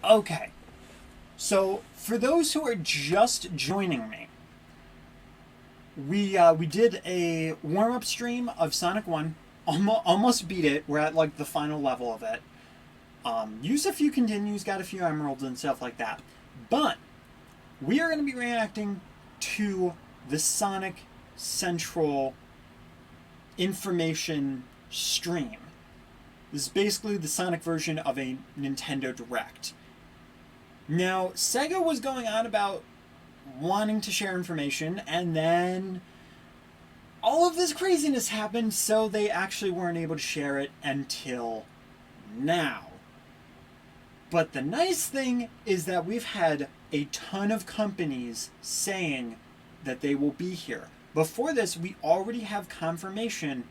Okay, so for those who are just joining me, we did a warm up stream of Sonic One. Almost beat it. We're at like the final level of it. Used a few continues, got a few emeralds and stuff like that. But we are going to be reacting to the Sonic Central information stream. This is basically the Sonic version of a Nintendo Direct. Now, Sega was going on about wanting to share information, and then all of this craziness happened, so they actually weren't able to share it until now. But the nice thing is that we've had a ton of companies saying that they will be here. Before this, we already have confirmation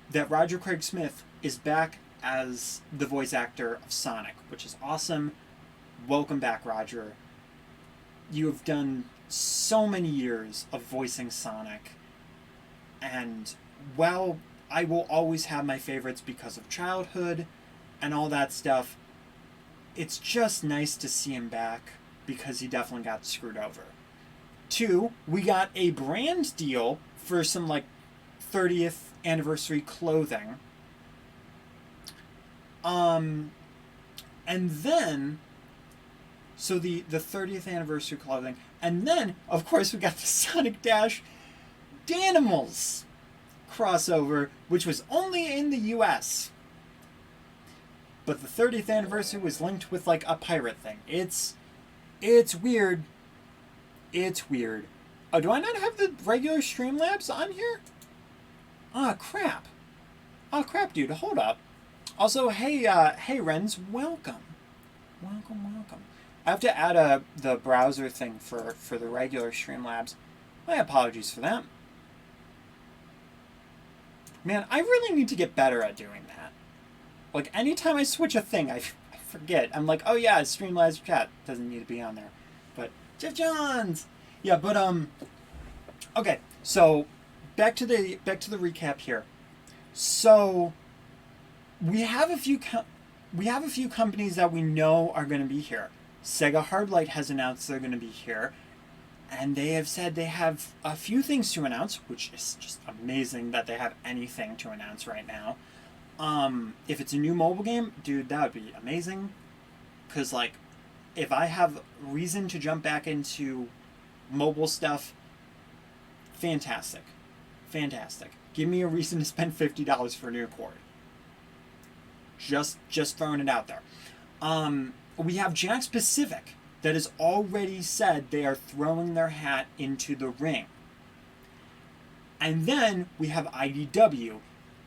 that Roger Craig Smith is back as the voice actor of Sonic, which is awesome. Welcome back, Roger. You have done so many years of voicing Sonic, and while I will always have my favorites because of childhood and all that stuff, it's just nice to see him back because he definitely got screwed over. 2, we got a brand deal for some like 30th anniversary clothing. And then, so the 30th anniversary clothing, and then of course we got the Sonic Dash Danimals crossover, which was only in the US. But the 30th anniversary was linked with like a pirate thing. It's weird. It's weird. Oh, do I not have the regular Streamlabs on here? Ah, crap. Oh, crap, dude. Hold up. Also, hey, Renz, welcome. Welcome. I have to add the browser thing for the regular Streamlabs. My apologies for that. Man, I really need to get better at doing that. Like, anytime I switch a thing, I forget. I'm like, oh yeah, Streamlabs chat doesn't need to be on there. But, Jeff Johns! Yeah, but, okay, so, back to the recap here. So, we have a few companies that we know are going to be here. Sega Hardlight has announced they're going to be here, and they have said they have a few things to announce, which is just amazing that they have anything to announce right now. If it's a new mobile game, dude, that would be amazing, because like, if I have reason to jump back into mobile stuff, fantastic. Give me a reason to spend $50 for a new cord. Just throwing it out there. We have Jax Pacific that has already said they are throwing their hat into the ring. And then we have IDW.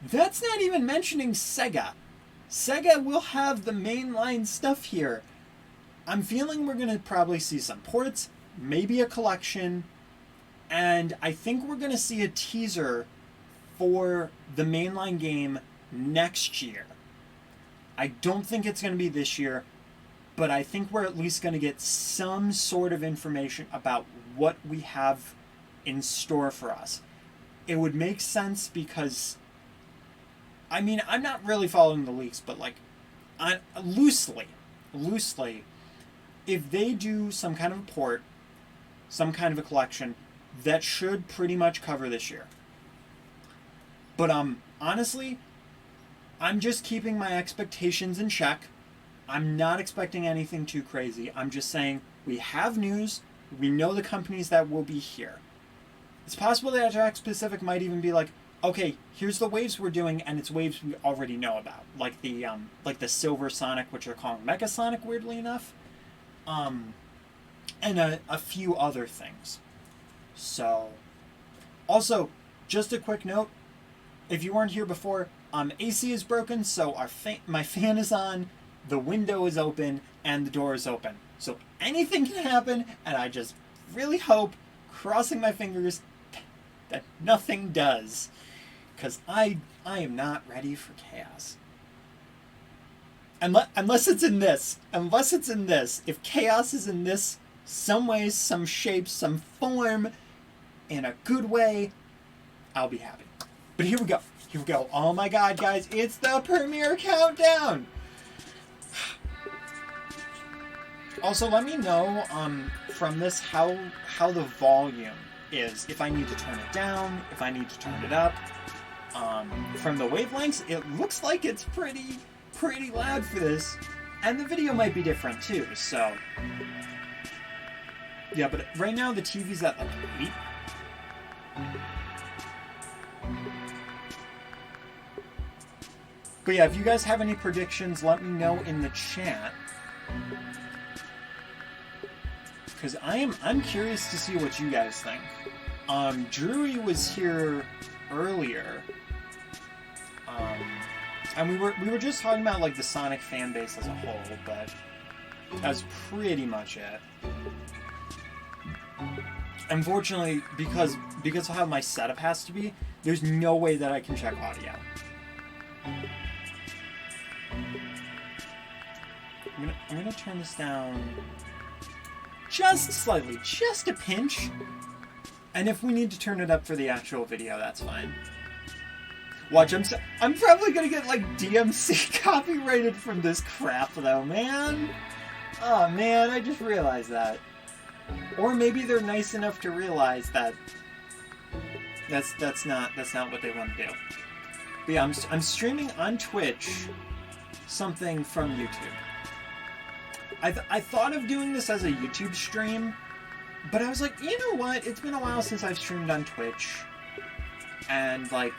That's not even mentioning Sega. Sega will have the mainline stuff here. I'm feeling we're going to probably see some ports, maybe a collection, and I think we're going to see a teaser for the mainline game next year. I don't think it's going to be this year, but I think we're at least going to get some sort of information about what we have in store for us. It would make sense because, I mean, I'm not really following the leaks, but like, loosely, if they do some kind of a port, some kind of a collection, that should pretty much cover this year. But honestly, I'm just keeping my expectations in check. I'm not expecting anything too crazy. I'm just saying we have news. We know the companies that will be here. It's possible that Jax Pacific might even be like, okay, here's the waves we're doing, and it's waves we already know about, like the Silver Sonic, which they're calling Mega Sonic, weirdly enough, and a few other things. So, also, just a quick note: if you weren't here before, AC is broken, so my fan is on, the window is open, and the door is open. So anything can happen, and I just really hope, crossing my fingers, that nothing does. Because I am not ready for chaos. Unless it's in this. If chaos is in this, some way, some shape, some form, in a good way, I'll be happy. But here we go. Oh my god, guys, it's the premiere countdown! Also, let me know from this how the volume is. If I need to turn it down, if I need to turn it up. From the wavelengths, it looks like it's pretty loud for this, and the video might be different too. So, yeah, but right now the TV's at like 8. But yeah, if you guys have any predictions, let me know in the chat. Because I'm curious to see what you guys think. Drury was here earlier. And we were just talking about like the Sonic fan base as a whole, but that's pretty much it. Unfortunately, because of how my setup has to be, there's no way that I can check audio. I'm gonna turn this down just slightly, just a pinch. And if we need to turn it up for the actual video, that's fine. Watch, I'm probably gonna get like DMC copyrighted from this crap though, man. Oh man, I just realized that. Or maybe they're nice enough to realize that that's not what they want to do. But yeah, I'm streaming on Twitch something from YouTube. I thought of doing this as a YouTube stream, but I was like, you know what? It's been a while since I've streamed on Twitch, and like,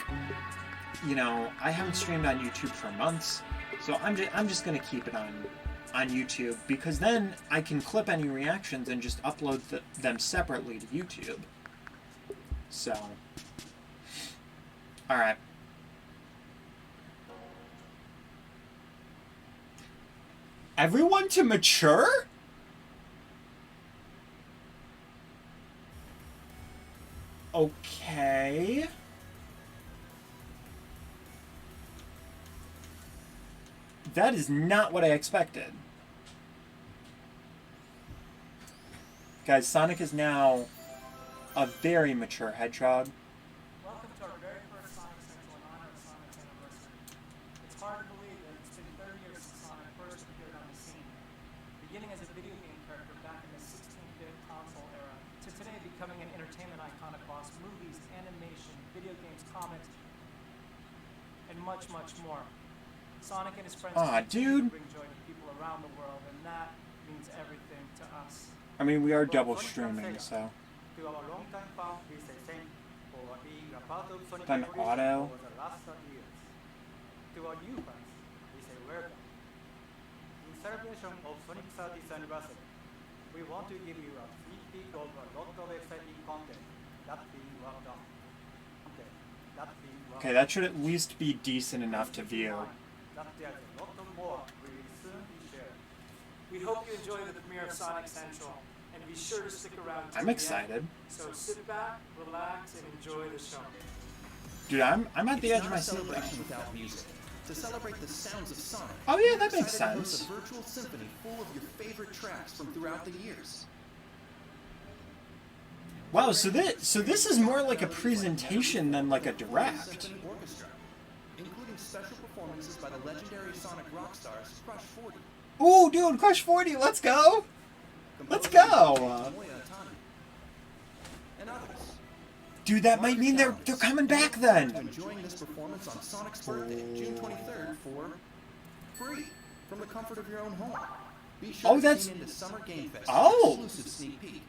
you know, I haven't streamed on YouTube for months, so I'm just gonna keep it on YouTube, because then I can clip any reactions and just upload them separately to YouTube. So, all right. Everyone to mature? Okay. That is not what I expected. Guys, Sonic is now a very mature hedgehog. Welcome to our very first Sonic Central in honor of Sonic's anniversary. It's hard to believe that it's been 30 years since Sonic first appeared on the scene. Beginning as a video game character back in the 16-bit console era, to today becoming an entertainment icon across movies, animation, video games, comics, and much, much more. Sonic and his friends dude. bring joy to people around the world, and that means everything to us. I mean, we are double streaming, so. To our long-time fans, we say thank you for being a part of Sonic An Evolution auto. over the last 30 years. To our new fans, we say welcome. In celebration of Sonic's 30th anniversary, we want to give you a sneak peek of a lot of exciting content that's being worked on. Okay, that should at least be decent enough to view. That there's a lot more will soon be shared. We hope you enjoy the premiere of Sonic Central, and be sure to stick around to I'm the excited. end. So sit back, relax, and enjoy the show. Dude, I'm at the edge of my It's seat. not a celebration without music. To celebrate the sounds of Sonic. Oh yeah, that makes decided to host sense. a virtual symphony full of your favorite tracks from throughout the years. Wow, so this is more like a presentation than like a direct. Symphony Orchestra, including special performances by the legendary Sonic rock stars Crush 40. Ooh, dude, Crush 40, let's go! Let's go! And others. Dude, that might mean they're coming back then. Enjoying this performance on Sonic's birthday, June 23rd, for free from the comfort of your own home. Be sure Oh, to that's- tune into Summer Game Fest Oh. exclusive sneak peek.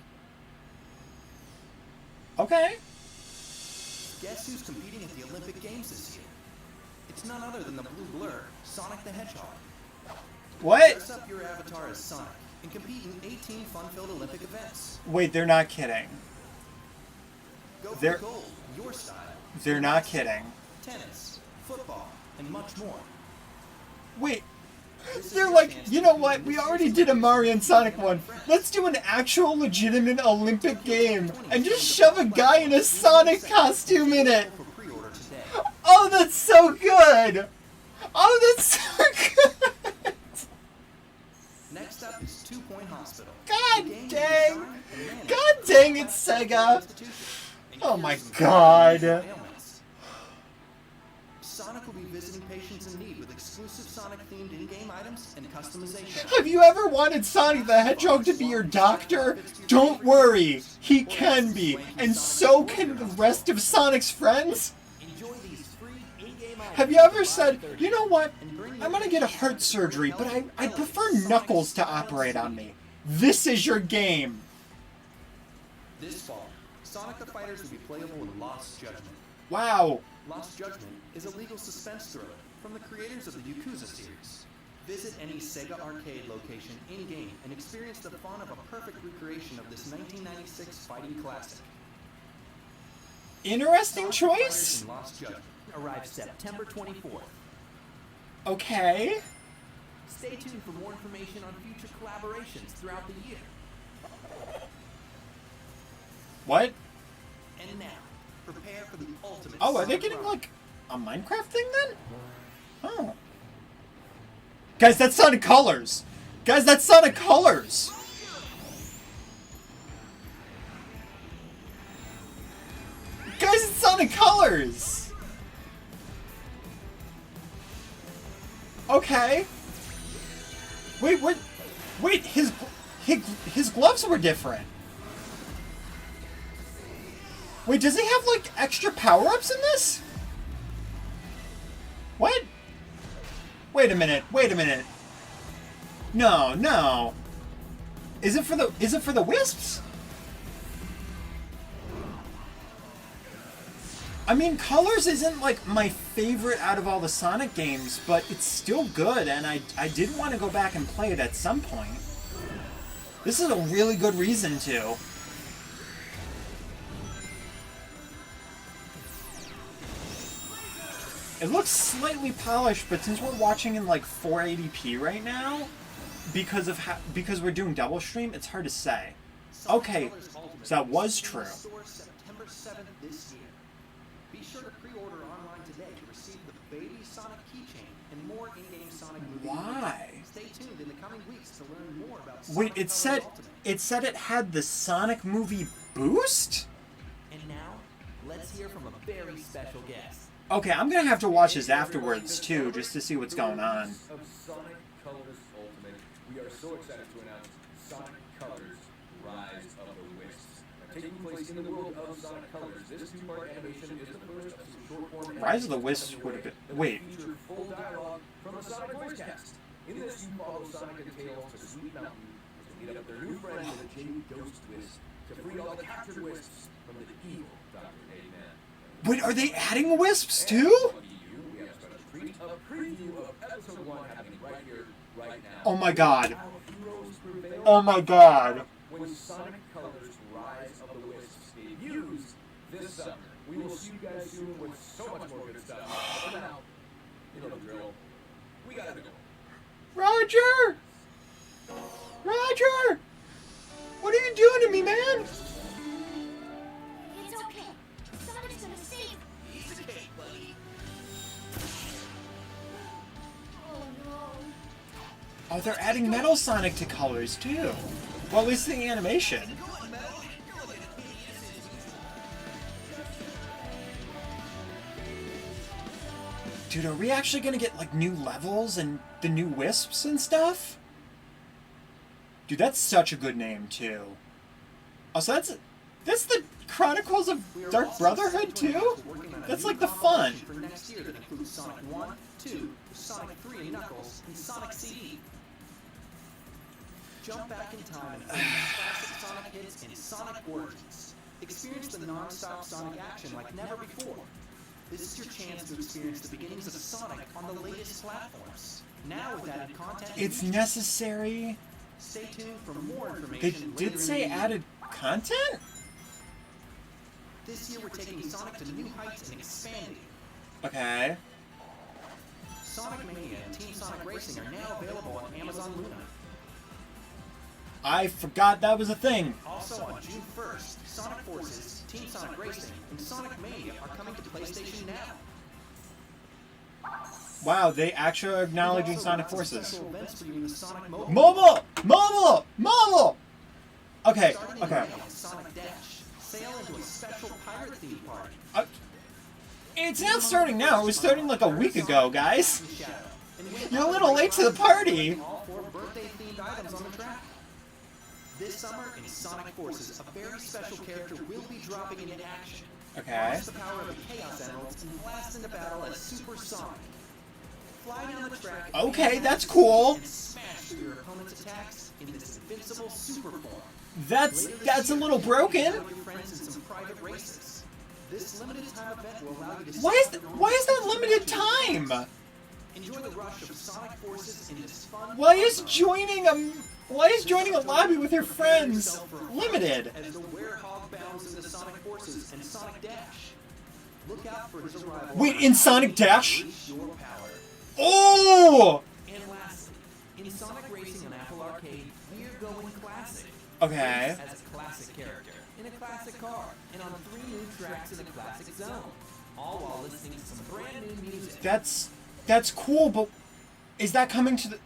Okay. Guess who's competing at the Olympic Games this year? It's none other than the blue blur, Sonic the Hedgehog. What? Dress up your avatar as Sonic and compete in 18 fun-filled Olympic events. Wait, they're not kidding. Go for They're- gold, your style. They're not kidding. Tennis, football, and much more. Wait, This is they're your like, chance you to know win what? We this already year's did a Olympics Mario and Sonic one. Let's do an actual legitimate Olympic game and just shove a guy in a Sonic costume in it. For pre-order today. Oh, that's so good! Oh, that's so good! Next up is 2 Point Hospital. God The game dang! designed and managed God dang it, Sega! institution and Oh my cures God. ailments. Sonic will be visiting patients in need with exclusive Sonic-themed in-game items and customization. Have you ever wanted Sonic the Hedgehog to be your doctor? Don't worry, he can be, and so can the rest of Sonic's friends. Enjoy these free in-game items. Have you ever said, you know what, I'm gonna get a heart surgery, but I prefer Knuckles to operate on me. This is your game. This fall, Sonic the Fighters will be playable in Lost Judgment. Wow. Lost Judgment is a legal suspense thriller from the creators of the Yakuza series. Visit any Sega arcade location in-game and experience the fun of a perfect recreation of this 1996 fighting classic. Interesting Sonic the Fighters choice. in Lost Judgment arrives September 24th. Okay. Stay tuned for more information on future collaborations throughout the year. What? And now, prepare for the ultimate. Oh, are they Sonic getting ride. like a Minecraft thing then? Oh. Guys, that's Sonic Colors. Guys, that's Sonic Colors. Guys, it's Sonic Colors. Okay. Wait, what? Wait, his gloves were different. Wait, does he have like extra power-ups in this? What? Wait a minute. Wait a minute. No, no. Is it for the wisps? I mean, Colors isn't like my favorite out of all the Sonic games, but it's still good, and I did want to go back and play it at some point. This is a really good reason to. It looks slightly polished, but since we're watching in like 480p right now, because we're doing double stream, it's hard to say. Okay, so that was true. September 7th this year. Be sure to pre-order online today to receive the Baby Sonic keychain and more in-game Sonic movie. Why? Stay tuned in the coming weeks to learn more about Wait, Sonic it said Ultimate. it had the Sonic movie boost? And now, let's hear from a very special guest. Okay, I'm gonna have to watch this afterwards too, just to see what's going on. Of Sonic Colors Ultimate, we are so excited to announce Sonic Colors Rise of the Wisps. Now, taking place in the world of Sonic Colors, this two-part animation is the first of some short-form Rise of the animations Wisps would have been. that will Wait. feature full dialogue from a Sonic voice cast. In this, you follow Sonic and Tails to Sweet Mountain to meet up with their new friend, the Jade Ghost Wisp, to free all the captured wisps from the evil Dr. Eggman. Wait, are they adding wisps too? We have a special treat, a preview of episode 1 happening right here, right now. Oh my god. Our heroes prevail Oh my god. when Sonic Colors Rise of the Wisps debuts this summer. We will see you guys soon with so much more good stuff. But for now, you know the drill. We gotta go. Roger! Roger! What are you doing to me, man? It's okay. Sonic's gonna save you. He's a cake, buddy. Oh no. Oh, they're adding Metal Sonic to Colors too. Well, at least the animation. Dude, are we actually gonna get like new levels and the new wisps and stuff? Dude, that's such a good name too. Oh, so that's the Chronicles of Dark Brotherhood too? That's like the fun. For next year that includes Sonic 1, 2, Sonic 3 and Knuckles, and Sonic CD. Jump back in time and play these classic Sonic hits in Sonic Origins. Experience the non-stop Sonic action like never before. This is your chance to experience the beginnings of Sonic on the latest platforms. Now with added content, It's necessary. stay tuned for more They information. later did in say the year. added content? This year we're taking Sonic to new heights and expanding. Okay. Sonic Mania and Team Sonic Racing are now available on Amazon Luna. I forgot that was a thing. Also on June 1st, Sonic Forces, Team Sonic Racing, and Sonic Mania are coming to PlayStation Now. Wow, they actually are acknowledging We've also Sonic got some Forces. special events for you in the Sonic Mobile. Mobile! Okay, Starting in okay. May, Sonic Dash. Sail into a special pirate theme party. It's not starting now. It was starting like a week ago, guys. You're a little late to the party. All 4 birthday-themed items on the track. This summer in Sonic Forces, a very special character will be dropping into action. Okay. Harness the power of the Chaos Emeralds and blast into battle as Super Sonic. Fly down the track. Okay, that's cool. And smash through your opponent's attacks in this invincible super form. That's a little broken. Battle your friends in some private races. This limited time event will allow you to Why is that limited time? enjoy the rush of Sonic Forces in this fun. Why is joining a lobby with your friends limited? As the Werehog bounds into Sonic Forces and Sonic Dash. Look out for his arrival. Wait, in Sonic Dash? Unleash your power. Oh! And lastly, in Sonic Racing on Apple Arcade, we're going classic. Okay. As a classic character, in a classic car, and on 3 new tracks in a classic zone. All while listening to some brand new music. That's cool, but is that coming to the...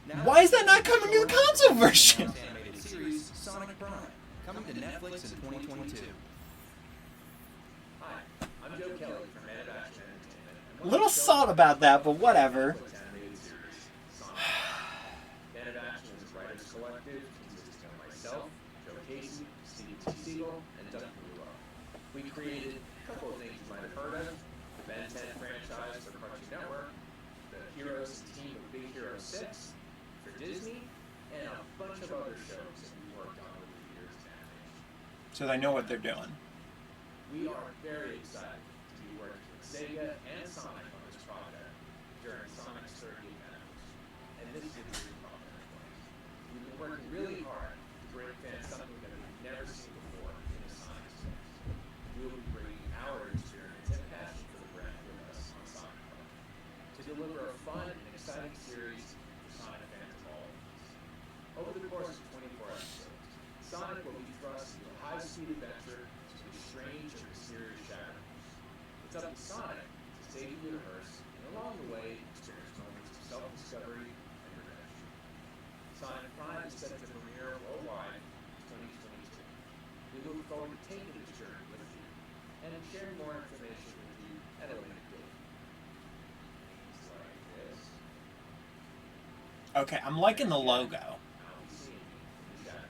Now, Why is that not coming to the console version? Animated series Sonic Prime, coming to Netflix in 2022. Hi, I'm Joe Kelly from Man of Action Entertainment. A little salt about that, but whatever. Animated series Sonic. Man of Action is a writers collective consisting of myself, Joe Casey, Steve T. Siegel, and Doug Perulo. We created a couple of things you might have heard of: the Ben 10 franchise for Cartoon Network, the Heroes team of Big Hero 6 for Disney, and a bunch of other shows that we worked on over the years in animation. So they know what they're doing. We are very excited to be working with Sega and Sonic on this project during Sonic's 30th anniversary. And this is a dream project for us. We've been working really hard to bring fans something that we've never seen before in the Sonic space. We will be bringing our experience and passion for the brand with us on Sonic Prime to deliver a fun and exciting series for Sonic fans of all ages. Over the course of 24 episodes, Sonic will be thrust into a high-speed adventure through the strange and mysterious shadows. It's up to Sonic to save the universe, and along the way, experience moments of self-discovery and redemption. Sonic Prime is set to premiere worldwide in 2022. We look forward to taking this journey with you and sharing more information with you at a later date. Things like this. Okay, I'm liking the logo. I'll be seeing you in the shadows.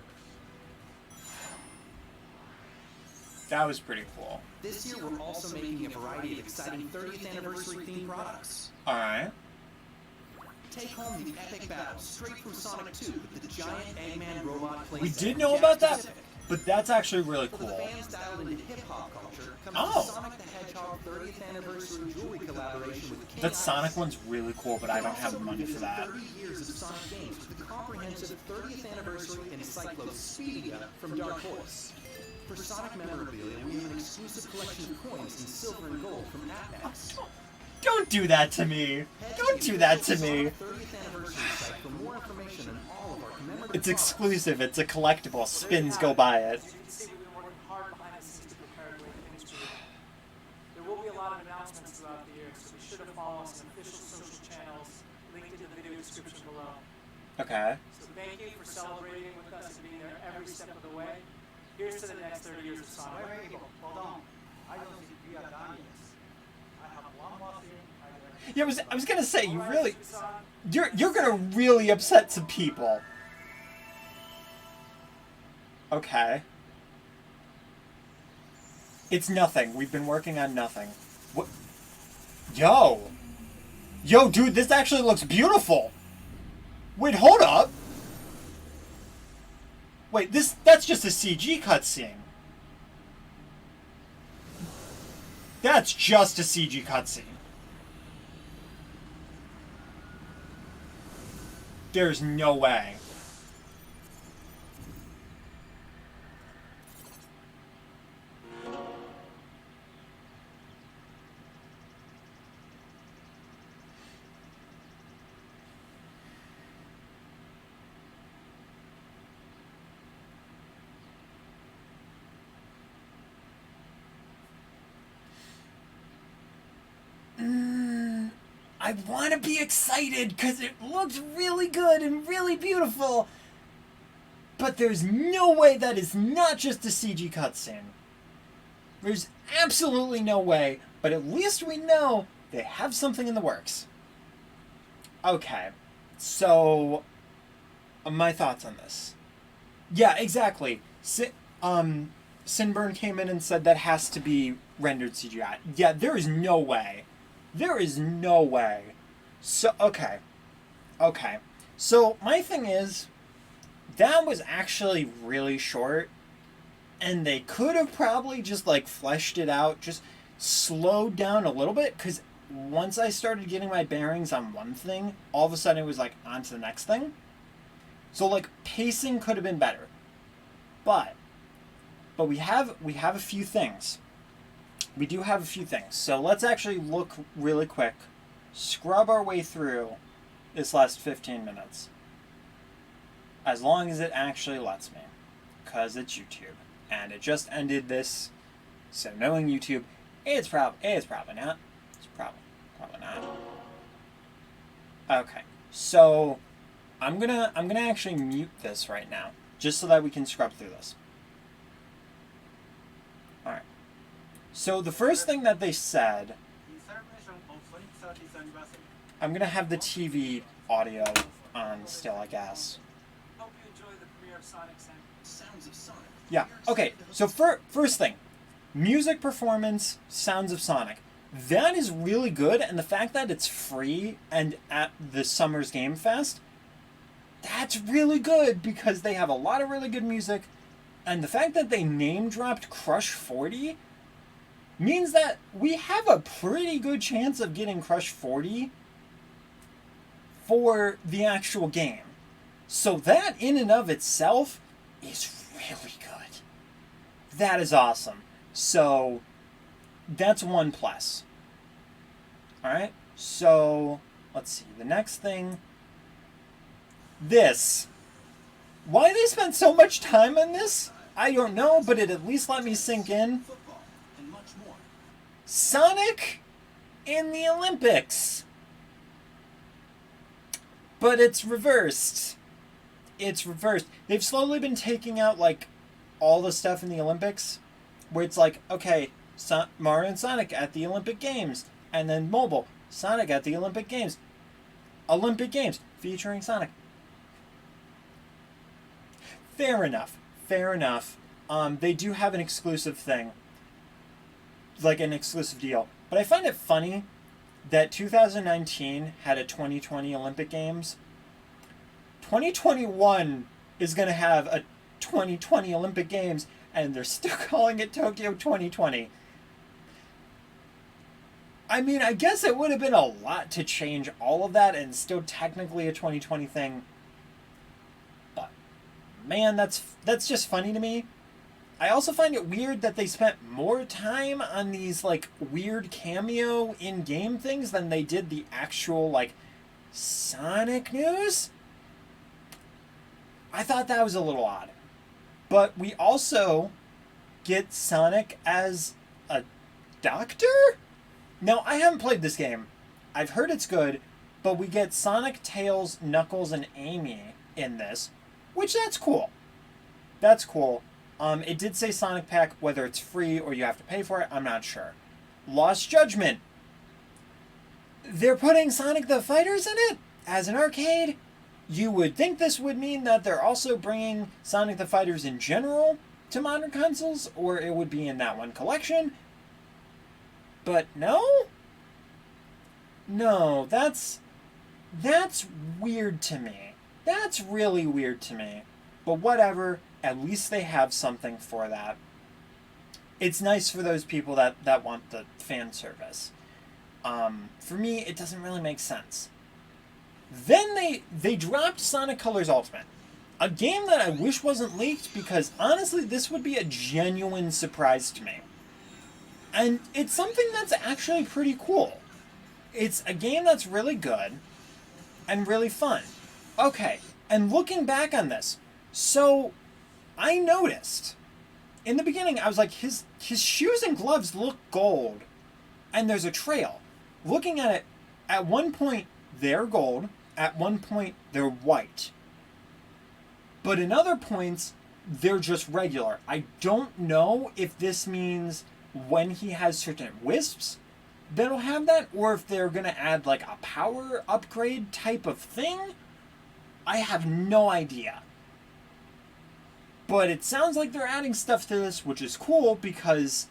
That was pretty cool. This year, we're also making a variety of exciting 30th anniversary themed products. Alright. Take home the epic battle straight from Sonic 2 with the giant Eggman robot playset. We did from know Jack about that, Pacific. but that's actually really For the cool. fans dialed into hip-hop culture, comes Oh. the Sonic the Hedgehog 30th anniversary jewelry collaboration with K. That Sonic one's really cool, but I don't have the money for that. 30 years of Sonic games with a comprehensive 30th anniversary encyclopedia from Dark Horse. For Sonic memorabilia, we have an exclusive collection of coins in silver and gold from AppMax. Don't do that to me. Don't do that to me. 30th anniversary site for more information on all of our commemorative It's products. exclusive. It's a collectible. Spins go buy it. As you can see, we've been working hard behind the scenes to prepare a great things for you. There will be a lot of announcements throughout the year, so be sure to follow us on official social channels linked in the video description below. Okay. So thank you for celebrating with us and being there every step of the way. Here's to the next 30 years of Sonic. Wait, hold on. I don't think we are done yet. I have one more thing I'd like to Yeah, I was gonna say you Alright, really Sonic, you're gonna really upset some people. Okay. It's nothing. We've been working on nothing. What? Yo, dude, this actually looks beautiful. Wait, hold up. Wait, that's just a CG cutscene. That's just a CG cutscene. There's no way. I want to be excited because it looks really good and really beautiful. But there's no way that is not just a CG cutscene. There's absolutely no way But at least we know they have something in the works. Okay, so my thoughts on this. Yeah, exactly. Sinburn came in and said that has to be rendered CGI. Yeah, there is no way. There is no way. So, okay. Okay. So, my thing is, that was actually really short, and they could have probably just, like, fleshed it out, just slowed down a little bit, because once I started getting my bearings on one thing, all of a sudden it was, like, on to the next thing. So, like, pacing could have been better. But we have a few things. We do have a few things. So let's actually look really quick, scrub our way through this last 15 minutes. As long as it actually lets me. Because it's YouTube. And it just ended this. So knowing YouTube, it's probably not. It's probably not. Okay. So I'm gonna actually mute this right now. Just so that we can scrub through this. Alright. So the first thing that they said, I'm going to have the TV audio on still, I guess. Hope you enjoy the premiere of Sonic Sounds of Sonic. Yeah, okay. So first thing, music performance, Sounds of Sonic. That is really good, and the fact that it's free and at the Summer's Game Fest, that's really good because they have a lot of really good music, and the fact that they name-dropped Crush 40 means that we have a pretty good chance of getting Crush 40 for the actual game. So that in and of itself is really good. That is awesome. So that's one plus. Alright, so let's see. The next thing, this. Why they spent so much time on this, I don't know, but it at least let me sink in. Football, and much more. Sonic in the Olympics. But it's reversed. It's reversed. They've slowly been taking out, like, all the stuff in the Olympics, where it's like, okay, Mario and Sonic at the Olympic Games, and then mobile, Sonic at the Olympic Games. Olympic Games, featuring Sonic. Fair enough. Fair enough. They do have an exclusive thing. Like an exclusive deal. But I find it funny that 2019 had a 2020 Olympic Games. 2021 is going to have a 2020 Olympic Games, and they're still calling it Tokyo 2020. I mean, I guess it would have been a lot to change all of that and still technically a 2020 thing. But, man, that's just funny to me. I also find it weird that they spent more time on these, like, weird cameo in-game things than they did the actual, like, Sonic news. I thought that was a little odd. But we also get Sonic as a doctor? Now, I haven't played this game. I've heard it's good, but we get Sonic, Tails, Knuckles, and Amy in this, which that's cool. That's cool. It did say Sonic Pack, whether it's free or you have to pay for it, I'm not sure. Lost Judgment. They're putting Sonic the Fighters in it as an arcade. You would think this would mean that they're also bringing Sonic the Fighters in general to modern consoles, or it would be in that one collection. But no? No, that's weird to me. That's really weird to me. But whatever, at least they have something for that. It's nice for those people that want the fan service. For me, it doesn't really make sense. Then they dropped Sonic Colors Ultimate. A game that I wish wasn't leaked because, honestly, this would be a genuine surprise to me. And it's something that's actually pretty cool. It's a game that's really good and really fun. Okay, and looking back on this, so I noticed in the beginning, I was like, his shoes and gloves look gold, and there's a trail. Looking at it, at one point they're gold, at one point they're white. But in other points, they're just regular. I don't know if this means when he has certain wisps that'll have that, or if they're going to add like a power upgrade type of thing, I have no idea. But it sounds like they're adding stuff to this, which is cool, because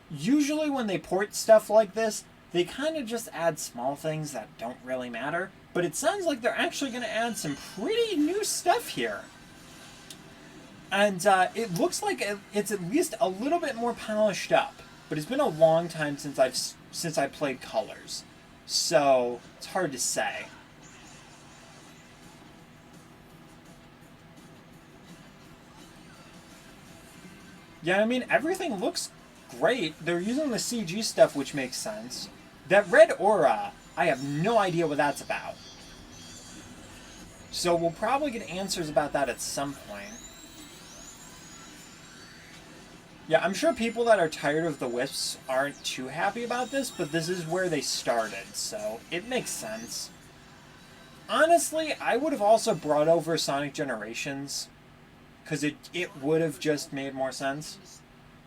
usually when they port stuff like this, they kind of just add small things that don't really matter. But it sounds like they're actually going to add some pretty new stuff here. And it looks like it's at least a little bit more polished up. But it's been a long time since I played Colors. So it's hard to say. Yeah, I mean, everything looks great. They're using the CG stuff, which makes sense. That red aura, I have no idea what that's about. So we'll probably get answers about that at some point. Yeah, I'm sure people that are tired of the Wisps aren't too happy about this, but this is where they started, so it makes sense. Honestly, I would have also brought over Sonic Generations, because it would have just made more sense.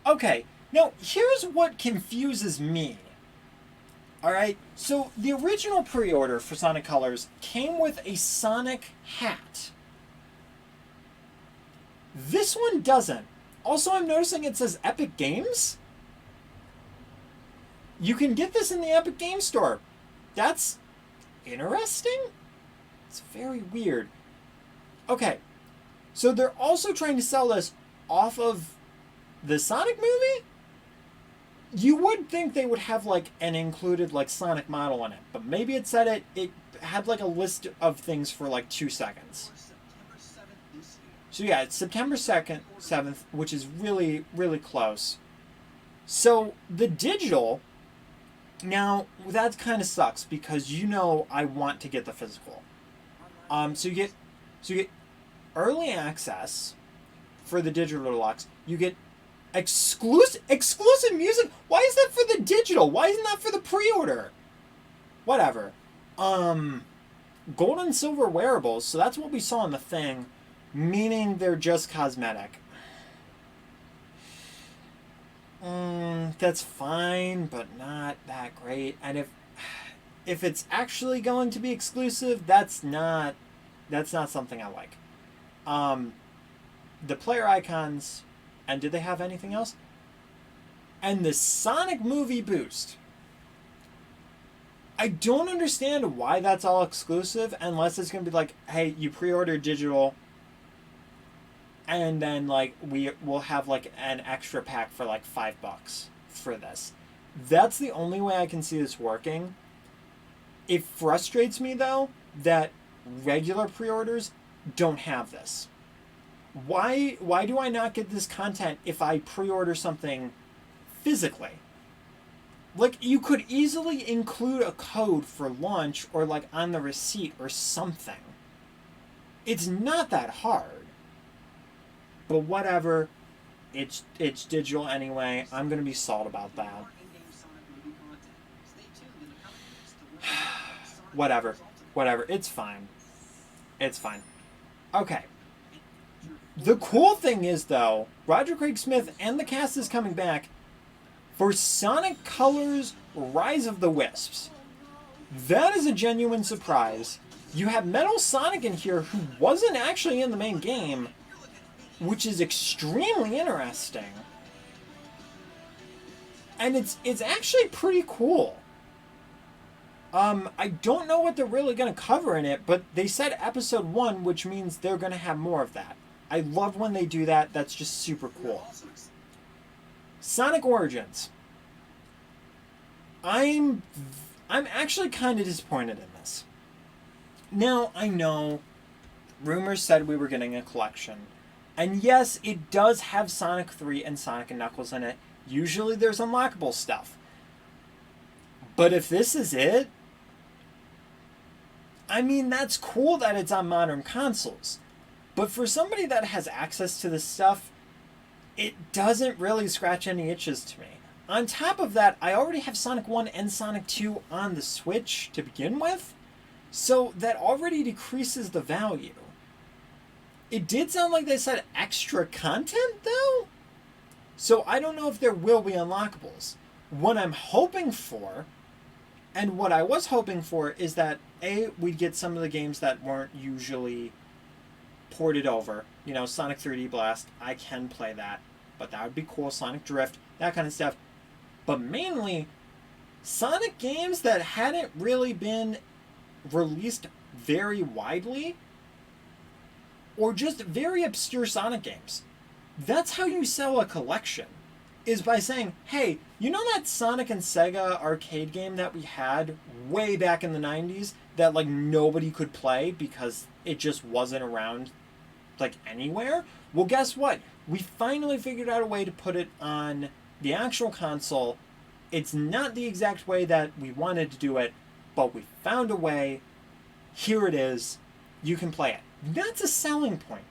Okay, now here's what confuses me. Alright, so the original pre-order for Sonic Colors came with a Sonic hat. This one doesn't. Also, I'm noticing it says Epic Games. You can get this in the Epic Games Store. That's interesting. It's very weird. Okay, so they're also trying to sell this off of the Sonic movie? You would think they would have like an included like Sonic model in it, but maybe it said it had like a list of things for like 2 seconds. So yeah, it's September 2nd, 7th, which is really, really close. So the digital, now that kind of sucks because you know I want to get the physical. So you get early access for the digital deluxe. You get exclusive music. Why is that for the digital? Why isn't that for the pre-order? Whatever. Gold and silver wearables. So that's what we saw in the thing. Meaning they're just cosmetic. That's fine, but not that great. And if it's actually going to be exclusive, that's not something I like. The player icons, and did they have anything else? And the Sonic movie boost. I don't understand why that's all exclusive unless it's going to be like, hey, you pre-order digital, and then like we'll have like an extra pack for like $5 for this. That's the only way I can see this working. It frustrates me though that regular pre-orders don't have this. Why do I not get this content if I pre-order something physically? Like, you could easily include a code for launch or like on the receipt or something. It's not that hard. But whatever, it's digital anyway. I'm going to be salt about that. Whatever, it's fine. It's fine. Okay. The cool thing is, though, Roger Craig Smith and the cast is coming back for Sonic Colors Rise of the Wisps. That is a genuine surprise. You have Metal Sonic in here who wasn't actually in the main game, which is extremely interesting. And it's actually pretty cool. I don't know what they're really going to cover in it, but they said episode 1, which means they're going to have more of that. I love when they do that. That's just super cool. Sonic Origins. I'm actually kind of disappointed in this. Now, I know rumors said we were getting a collection. And yes, it does have Sonic 3 and Sonic and Knuckles in it. Usually there's unlockable stuff. But if this is it, I mean, that's cool that it's on modern consoles. But for somebody that has access to this stuff, it doesn't really scratch any itches to me. On top of that, I already have Sonic 1 and Sonic 2 on the Switch to begin with, so that already decreases the value. It did sound like they said extra content, though? So I don't know if there will be unlockables. What I'm hoping for, and what I was hoping for, is that we'd get some of the games that weren't usually ported over. You know, Sonic 3D Blast, I can play that, but that would be cool. Sonic Drift, that kind of stuff. But mainly, Sonic games that hadn't really been released very widely, or just very obscure Sonic games. That's how you sell a collection, is by saying, hey, you know that Sonic and Sega arcade game that we had way back in the 90s that like nobody could play because it just wasn't around like anywhere? Well, guess what? We finally figured out a way to put it on the actual console. It's not the exact way that we wanted to do it, but we found a way. Here it is. You can play it. That's a selling point.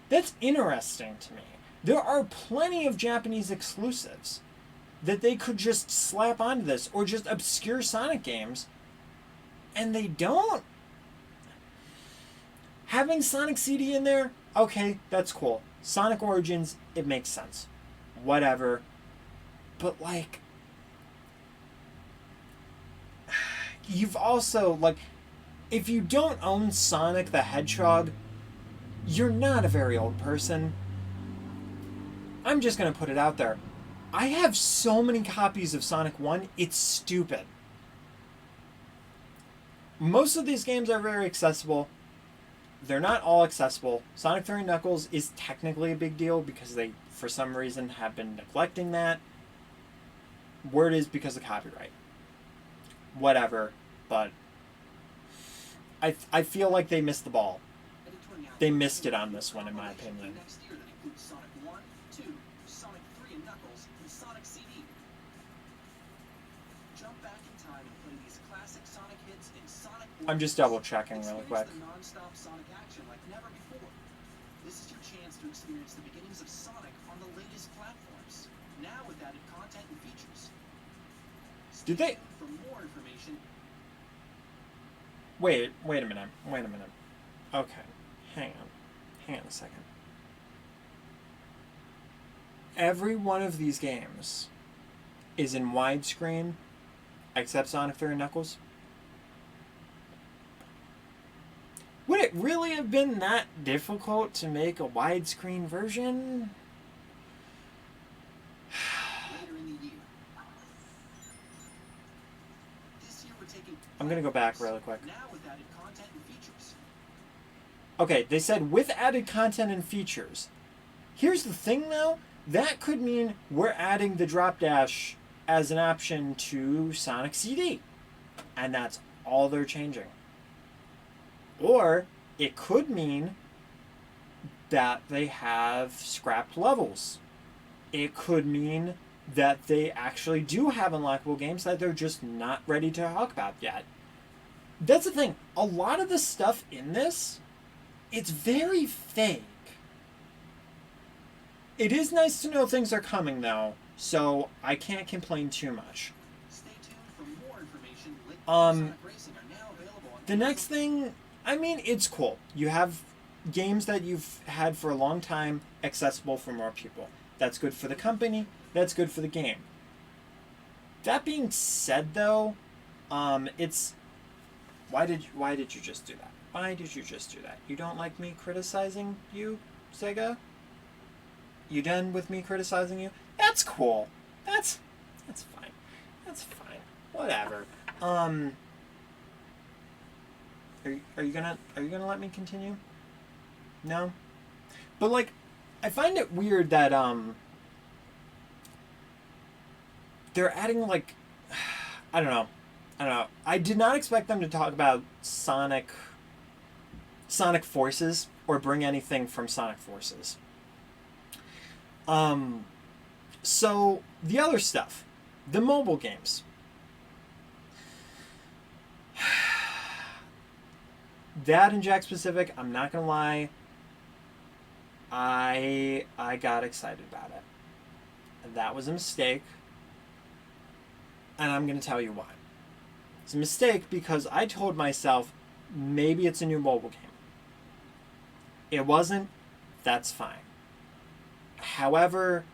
That's interesting to me. There are plenty of Japanese exclusives that they could just slap onto this, or just obscure Sonic games, and they don't. Having Sonic CD in there, okay, that's cool. Sonic Origins, it makes sense. Whatever. But like, you've also, like, if you don't own Sonic the Hedgehog, you're not a very old person. I'm just going to put it out there. I have so many copies of Sonic 1, it's stupid. Most of these games are very accessible. They're not all accessible. Sonic 3 Knuckles is technically a big deal because they, for some reason, have been neglecting that. Word is because of copyright. Whatever, but I feel like they missed the ball. They missed it on this one, in my opinion. Next year that includes Sonic 1, 2, Sonic 3 and Knuckles, and Sonic CD. Jump back in time and play these classic Sonic hits in Sonic I'm just double checking really quick. Experience the non-stop Sonic action like never before. This is your chance to experience the beginnings of Sonic on the latest platforms, now with added content and features. Did they? For more information. Wait a minute. Okay. Hang on a second. Every one of these games is in widescreen except Sonic 3 and Knuckles. Would it really have been that difficult to make a widescreen version? Later in the year. This year we're taking I'm gonna go back really quick. now with added content and features. Okay, they said with added content and features. Here's the thing though, that could mean we're adding the drop dash as an option to Sonic CD. And that's all they're changing. Or it could mean that they have scrapped levels. It could mean that they actually do have unlockable games that they're just not ready to talk about yet. That's the thing. A lot of the stuff in this, it's very fake. It is nice to know things are coming, though, so I can't complain too much. Stay tuned for more information. Um, Sonic Racing are now available on The next thing, I mean, it's cool. You have games that you've had for a long time accessible for more people. That's good for the company. That's good for the game. That being said, though, it's... Why did you just do that? Why did you just do that? You don't like me criticizing you, Sega? You done with me criticizing you? That's cool. That's fine. That's fine. Whatever. Are you gonna let me continue? No? But like, I find it weird that they're adding like, I don't know. I did not expect them to talk about Sonic Forces or bring anything from Sonic Forces. So the other stuff, the mobile games. That and Jack Specific, I'm not gonna lie, I got excited about it. And that was a mistake. And I'm gonna tell you why. It's a mistake because I told myself maybe it's a new mobile game. It wasn't. That's fine. However,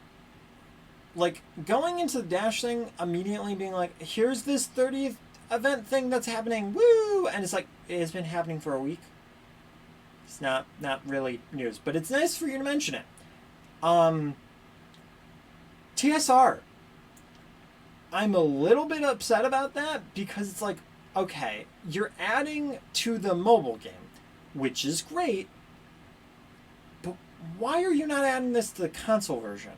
like going into the Dash thing immediately being like, here's this 30th event thing that's happening, woo, and it's like it has been happening for a week. It's not really news, but it's nice for you to mention it. TSR. I'm a little bit upset about that because it's like, okay, you're adding to the mobile game, which is great, but why are you not adding this to the console version?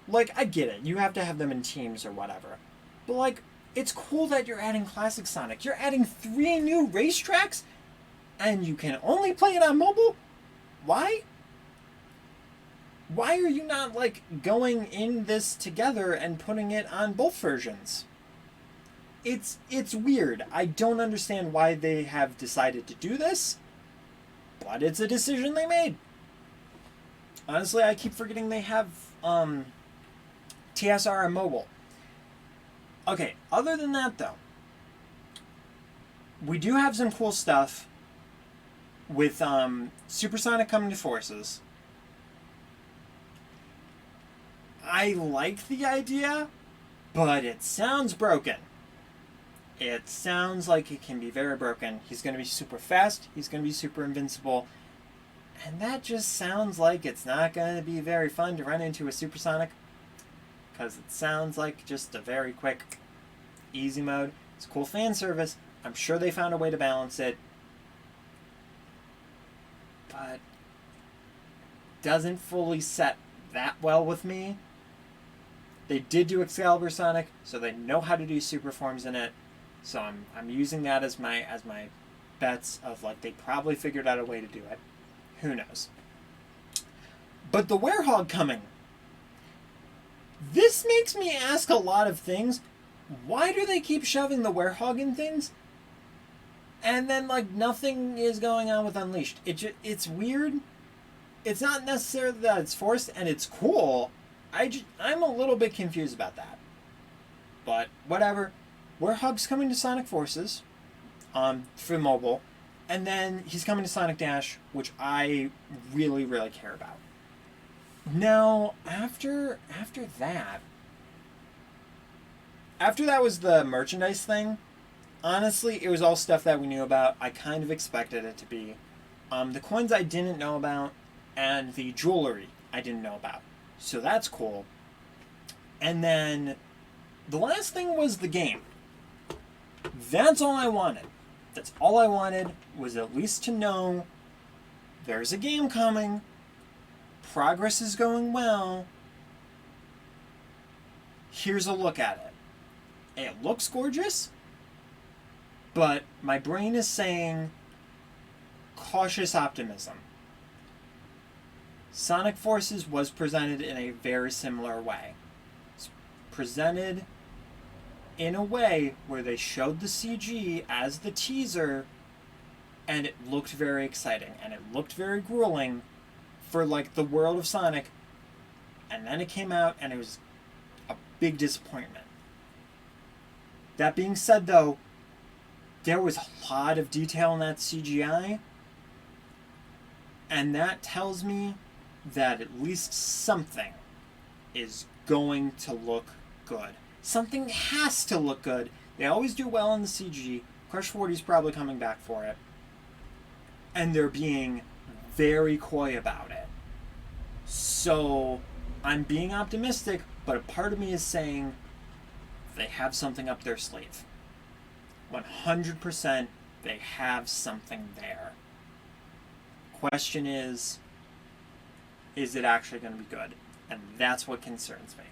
Like, I get it. You have to have them in teams or whatever. But, like, it's cool that you're adding Classic Sonic. You're adding 3 new racetracks, and you can only play it on mobile? Why? Why are you not, like, going in this together and putting it on both versions? It's weird. I don't understand why they have decided to do this, but it's a decision they made. Honestly, I keep forgetting they have, TSR on mobile. Okay, other than that though, we do have some cool stuff with Supersonic coming to Forces. I like the idea, but it sounds broken. It sounds like it can be very broken. He's going to be super fast, he's going to be super invincible, and that just sounds like it's not going to be very fun to run into a Supersonic. Because it sounds like just a very quick, easy mode. It's cool fan service. I'm sure they found a way to balance it. But doesn't fully set that well with me. They did do Excalibur Sonic, so they know how to do super forms in it. So I'm using that as my bets of like they probably figured out a way to do it. Who knows? But the Werehog coming. This makes me ask a lot of things. Why do they keep shoving the Werehog in things? And then, like, nothing is going on with Unleashed. It's weird. It's not necessarily that it's forced, and it's cool. I'm a little bit confused about that. But, whatever. Werehog's coming to Sonic Forces for mobile. And then he's coming to Sonic Dash, which I really, really care about. Now, after that was the merchandise thing. Honestly, it was all stuff that we knew about. I kind of expected it to be. The coins I didn't know about, and the jewelry I didn't know about. So that's cool. And then the last thing was the game. That's all I wanted. That's all I wanted was at least to know there's a game coming. Progress is going well. Here's a look at it. It looks gorgeous, but my brain is saying cautious optimism. Sonic Forces was presented in a very similar way. It's presented in a way where they showed the CG as the teaser, and it looked very exciting, and it looked very grueling for like the world of Sonic, and then it came out and it was a big disappointment. That being said though, there was a lot of detail in that CGI, and that tells me that at least something is going to look good. Something has to look good. They always do well in the CG. Crush 40 is probably coming back for it. And they're being very coy about it. So I'm being optimistic, but a part of me is saying they have something up their sleeve. 100% they have something there. Question is it actually going to be good? And that's what concerns me.